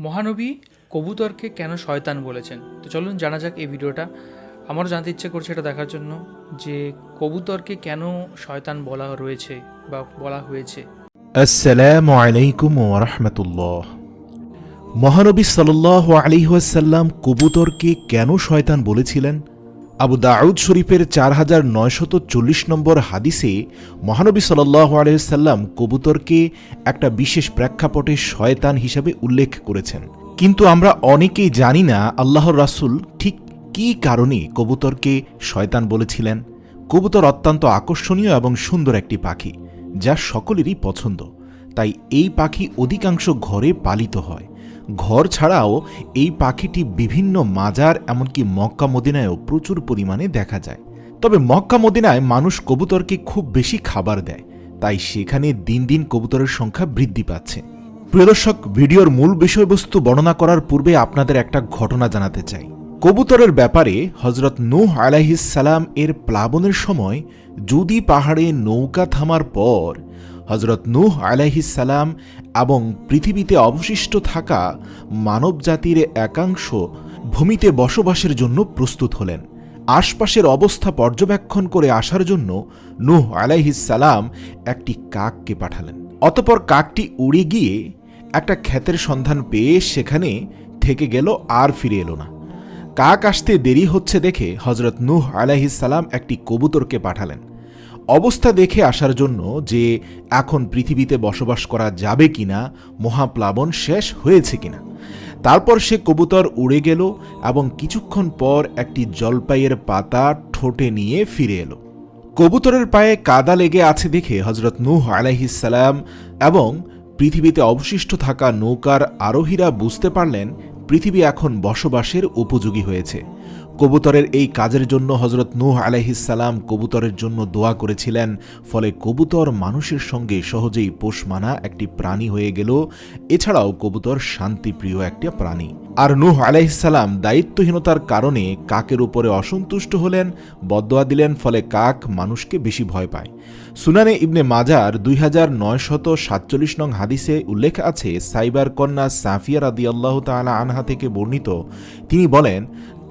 মহানবী কবুতরকে কেন শয়তান বলেছেন। তো চলুন জানা যাক এই ভিডিওটা। আমারও জানতে ইচ্ছে করছে এটা দেখার জন্য যে কবুতরকে কেন শয়তান বলা রয়েছে বা বলা হয়েছে। আসসালামু আলাইকুম ওয়া রাহমাতুল্লাহ। মহানবী সাল্লাল্লাহু আলাইহি ওয়াসাল্লাম কবুতরকে কেন শয়তান বলেছিলেন? আবু দাউদ শরীফের 4940 নম্বর হাদিসে মহানবী সাল্লাল্লাহু আলাইহি ওয়াসাল্লাম কবুতরকে একটা বিশেষ প্রেক্ষাপটে শয়তান হিসাবে উল্লেখ করেছেন। কিন্তু আমরা অনেকেই জানি না আল্লাহর রাসূল ঠিক কী কারণে কবুতরকে শয়তান বলেছিলেন। কবুতর অত্যন্ত আকর্ষণীয় এবং সুন্দর একটি পাখি, যা সকলেরই পছন্দ। তাই এই পাখি অধিকাংশ ঘরে পালিত হয়। ঘর ছাড়াও এই পাখিটি বিভিন্ন মাজার এমনকি মক্কা মদিনায়ও প্রচুর পরিমাণে দেখা যায়। তবে মক্কা মদিনায় মানুষ কবুতরকে খুব বেশি খাবার দেয়, তাই সেখানে দিন দিন কবুতরের সংখ্যা বৃদ্ধি পাচ্ছে। প্রিয় দর্শক, ভিডিওর মূল বিষয়বস্তু বর্ণনা করার পূর্বে আপনাদের একটা ঘটনা জানাতে চাই। কবুতরের ব্যাপারে হযরত নূহ আলাইহিস সালাম এর প্লাবনের সময় জুদি পাহাড়ে নৌকা থামার পর হযরত নূহ আলাইহিস সালাম এবং পৃথিবীতে অবশিষ্ট থাকা মানবজাতির একাংশ ভূমিতে বসবাসের জন্য প্রস্তুত হলেন। আশপাশের অবস্থা পর্যবেক্ষণ করে আসার জন্য নূহ আলাইহিস সালাম একটি কাককে পাঠালেন। অতঃপর কাকটি উড়ে গিয়ে একটা ক্ষেতের সন্ধান পেয়ে সেখানে থেকে গেল, আর ফিরে এলো না। কাক আসতে দেরি হচ্ছে দেখে হযরত নূহ আলাইহিস সালাম একটি কবুতরকে পাঠালেন অবস্থা দেখে আসার জন্য যে এখন পৃথিবীতে বসবাস করা যাবে কিনা, মহাপ্লাবন শেষ হয়েছে কিনা। তারপর সে কবুতর উড়ে গেল এবং কিছুক্ষণ পর একটি জলপাইয়ের পাতা ঠোঁটে নিয়ে ফিরে এলো। কবুতরের পায়ে কাদা লেগে আছে দেখে হযরত নূহ আলাইহিস সালাম এবং পৃথিবীতে অবশিষ্ট থাকা নৌকার আরোহীরা বুঝতে পারলেন পৃথিবী এখন বসবাসের উপযোগী হয়েছে। কবুতরের এই কাজের জন্য হযরত নূহ আলাইহিস সালাম কবুতরের জন্য দোয়া করেছিলেন। ফলে কবুতর মানুষের সঙ্গে সহজেই পোষ মানা একটি প্রাণী হয়ে গেল। এছাড়াও কবুতর শান্তিপ্রিয় একটা প্রাণী। আর নূহ আলাইহিস সালাম দায়িত্বহীনতার কারণে কাকের উপরে অসন্তুষ্ট হলেন, বদদোয়া দিলেন। ফলে কাক মানুষকে বেশি ভয় পায়। সুনানে ইবনে মাজার 2947 নং হাদিসে উল্লেখ আছে, সাইবার কন্যা সাফিয়া রাদিয়াল্লাহু তাআলা আনহা থেকে বর্ণিত, তিনি বলেন,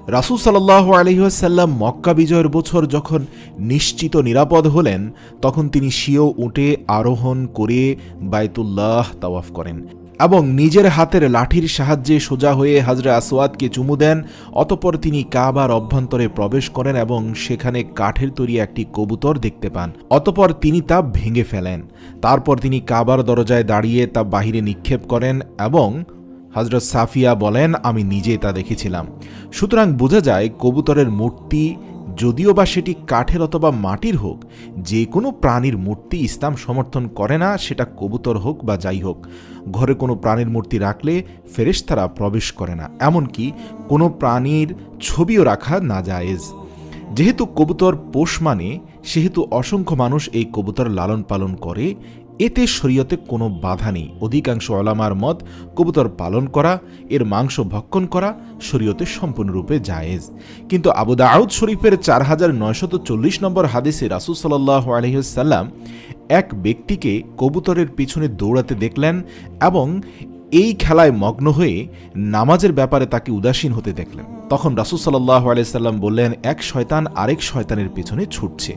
রাসূল সাল্লাল্লাহু আলাইহি ওয়াসাল্লাম মক্কা বিজয়ের বছর যখন নিশ্চিত নিরাপদ হলেন, তখন তিনি স্বীয় উটে আরোহণ করে বাইতুল্লাহ তাওয়াফ করেন এবং নিজের হাতের লাঠির সাহায্যে সোজা হয়ে হাজরে আসওয়াদকে চুমু দেন। অতঃপর তিনি কাবার অভ্যন্তরে প্রবেশ করেন এবং সেখানে কাঠের তৈরি একটি কবুতর দেখতে পান। অতঃপর তিনি তা ভেঙে ফেলেন। তারপর তিনি কাবার দরজায় দাঁড়িয়ে তা বাহিরে নিক্ষেপ করেন এবং হযরত সাফিয়া বলেন, আমি নিজে তা দেখেছিলাম। সুতরাং বোঝা যায় কবুতরের মূর্তি, যদিও বা সেটি কাঠের অথবা মাটির হোক, যে কোনো প্রাণীর মূর্তি ইসলাম সমর্থন করে না, সেটা কবুতর হোক বা যাই হোক। ঘরে কোনো প্রাণীর মূর্তি রাখলে ফেরেশতারা প্রবেশ করে না, এমনকি কোনো প্রাণীর ছবিও রাখা নাজায়েজ। যেহেতু কবুতর পোষ মানে, সেহেতু অসংখ্য মানুষ এই কবুতর লালন পালন করে। এতে শরীয়তে কোনো বাধা নেই। অধিকাংশ উলামার মত, কবুতর পালন করা, এর মাংস ভক্ষণ করা শরীয়তে সম্পূর্ণরূপে জায়েজ। কিন্তু আবু দাউদ শরীফের 4940 নম্বর হাদিসে রাসূল সাল্লাল্লাহু আলাইহি ওয়াসাল্লাম এক ব্যক্তিকে কবুতরের পিছনে দৌড়াতে দেখলেন এবং এই খেলায় মগ্ন হয়ে নামাজের ব্যাপারে তাকে উদাসীন হতে দেখলেন। তখন রাসূল সাল্লাল্লাহু আলাইহি সাল্লাম বললেন, এক শয়তান আরেক শয়তানের পেছনে ছুটছে।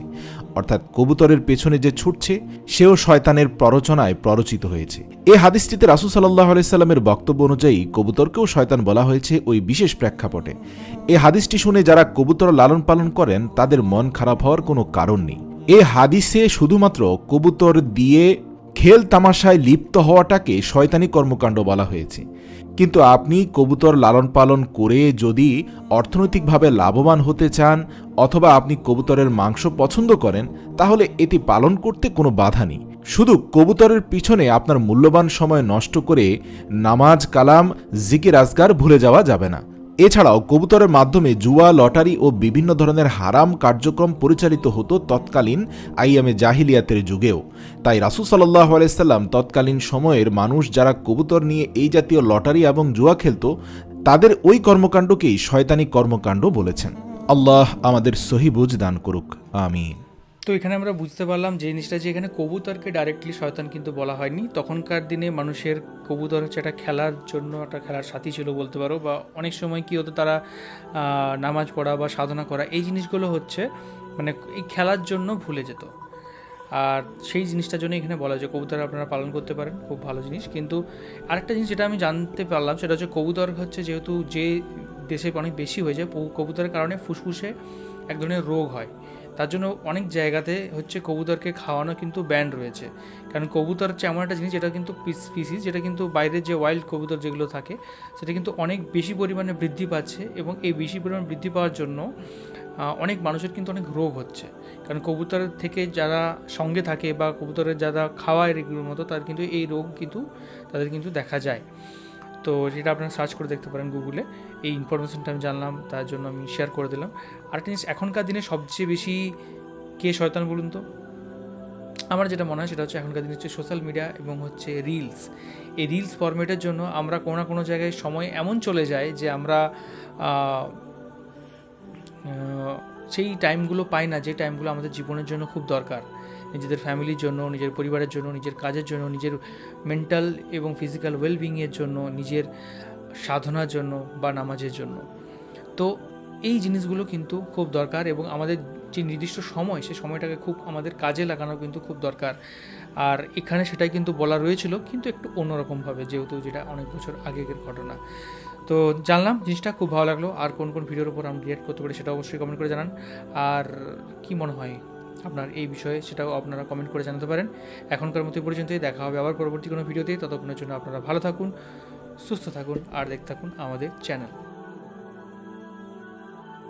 অর্থাৎ কবুতরের পেছনে যে ছুটছে সেও শয়তানের প্ররোচনায় প্ররোচিত হয়েছে। এই হাদিসটিতে রাসূল সাল্লাল্লাহু আলাইহি সাল্লামের বক্তব্য অনুযায়ী কবুতরকেও শয়তান বলা হয়েছে ওই বিশেষ প্রেক্ষাপটে। এই হাদিসটি শুনে যারা কবুতর লালন পালন করেন তাদের মন খারাপ হওয়ার কোনো কারণ নেই। এই হাদিসে শুধুমাত্র কবুতর দিয়ে খেল তামাশায় লিপ্ত হওয়াটাকে শয়তানি কর্মকাণ্ড বলা হয়েছে। কিন্তু আপনি কবুতর লালন পালন করে যদি অর্থনৈতিকভাবে লাভবান হতে চান অথবা আপনি কবুতরের মাংস পছন্দ করেন, তাহলে এটি পালন করতে কোনো বাধা নেই। শুধু কবুতরের পিছনে আপনার মূল্যবান সময় নষ্ট করে নামাজ, কালাম, জিকির আজগার ভুলে যাওয়া যাবে না। এছাড়াও কবুতরের মাধ্যমে জুয়া, লটারি ও বিভিন্ন ধরনের হারাম কার্যক্রম পরিচালিত হতো তৎকালীন আইয়ামে জাহিলিয়াতের যুগেও। তাই রাসূল সাল্লাল্লাহু আলাইহি সাল্লাম তৎকালীন সময়ের মানুষ যারা কবুতর নিয়ে এই জাতীয় লটারি এবং জুয়া খেলত, তাদের ওই কর্মকাণ্ডকেই শয়তানি কর্মকাণ্ড বলেছেন। আল্লাহ আমাদের সহি বুঝ দান করুক, আমিন। তো এখানে আমরা বুঝতে পারলাম যে জিনিসটা, যে এখানে কবুতরকে ডাইরেক্টলি শয়তান কিন্তু বলা হয়নি। তখনকার দিনে মানুষের কবুতর হচ্ছে একটা খেলার জন্য, একটা খেলার সাথী ছিল বলতে পারো। বা অনেক সময় কী হতো, তারা নামাজ পড়া বা সাধনা করা এই জিনিসগুলো হচ্ছে মানে এই খেলার জন্য ভুলে যেত। আর সেই জিনিসটার জন্য এখানে বলা যায় কবুতর আপনারা পালন করতে পারেন, খুব ভালো জিনিস। কিন্তু আরেকটা জিনিস যেটা আমি জানতে পারলাম সেটা হচ্ছে কবুতর হচ্ছে যেহেতু যে দেশে অনেক বেশি হয়ে যায়, কবুতরের কারণে ফুসফুসে এক ধরনের রোগ হয়। তার জন্য অনেক জায়গাতে হচ্ছে কবুতরকে খাওয়ানো কিন্তু ব্যান রয়েছে। কারণ কবুতর হচ্ছে এমন একটা জিনিস যেটা কিন্তু স্পিসিস, যেটা কিন্তু বাইরের যে ওয়াইল্ড কবুতর যেগুলো থাকে সেটা কিন্তু অনেক বেশি পরিমাণে বৃদ্ধি পাচ্ছে। এবং এই বেশি পরিমাণ বৃদ্ধি পাওয়ার জন্য অনেক মানুষের কিন্তু অনেক রোগ হচ্ছে। কারণ কবুতরের থেকে যারা সঙ্গে থাকে বা কবুতরের যারা খাওয়ায় এগুলোর মতো, তার কিন্তু এই রোগ কিন্তু তাদের কিন্তু দেখা যায়। তো সেটা আপনারা সার্চ করে দেখতে পারেন গুগলে। এই ইনফরমেশনটা আমি জানলাম, তার জন্য আমি শেয়ার করে দিলাম। আরেকটা জিনিস, এখনকার দিনে সবচেয়ে বেশি কে শয়তান বলুন তো? আমার যেটা মনে হয় সেটা হচ্ছে এখনকার দিনে হচ্ছে সোশ্যাল মিডিয়া এবং হচ্ছে রিলস। এই রিলস ফরম্যাটের জন্য আমরা কোনো না কোনো জায়গায় সময় এমন চলে যায় যে আমরা সেই টাইমগুলো পাই না, যে টাইমগুলো আমাদের জীবনের জন্য খুব দরকার, নিজেদের ফ্যামিলির জন্য, নিজের পরিবারের জন্য, নিজের কাজের জন্য, নিজের মেন্টাল এবং ফিজিক্যাল ওয়েলবিংয়ের জন্য, নিজের সাধনার জন্য বা নামাজের জন্য। তো এই জিনিসগুলো কিন্তু খুব দরকার এবং আমাদের যে নির্দিষ্ট সময়, সেই সময়টাকে খুব আমাদের কাজে লাগানো কিন্তু খুব দরকার। আর এখানে সেটাই কিন্তু বলা রয়েছিল, কিন্তু একটু অন্যরকমভাবে, যেহেতু যেটা অনেক বছর আগের ঘটনা। তো জানলাম, জিনিসটা খুব ভালো লাগলো। আর কোন কোন ভিডিওর উপর আমি রিয়েক্ট করতে পারি সেটা অবশ্যই কমেন্ট করে জানান। আর কি মনে হয় আপনার এই বিষয়ে সেটাও আপনারা কমেন্ট করে জানাতে পারেন। এখনকার মতো পর্যন্তই, দেখা হবে আবার পরবর্তী কোনো ভিডিওতে। ততক্ষণের জন্য আপনারা ভালো থাকুন, সুস্থ থাকুন আর দেখতে থাকুন আমাদের চ্যানেল।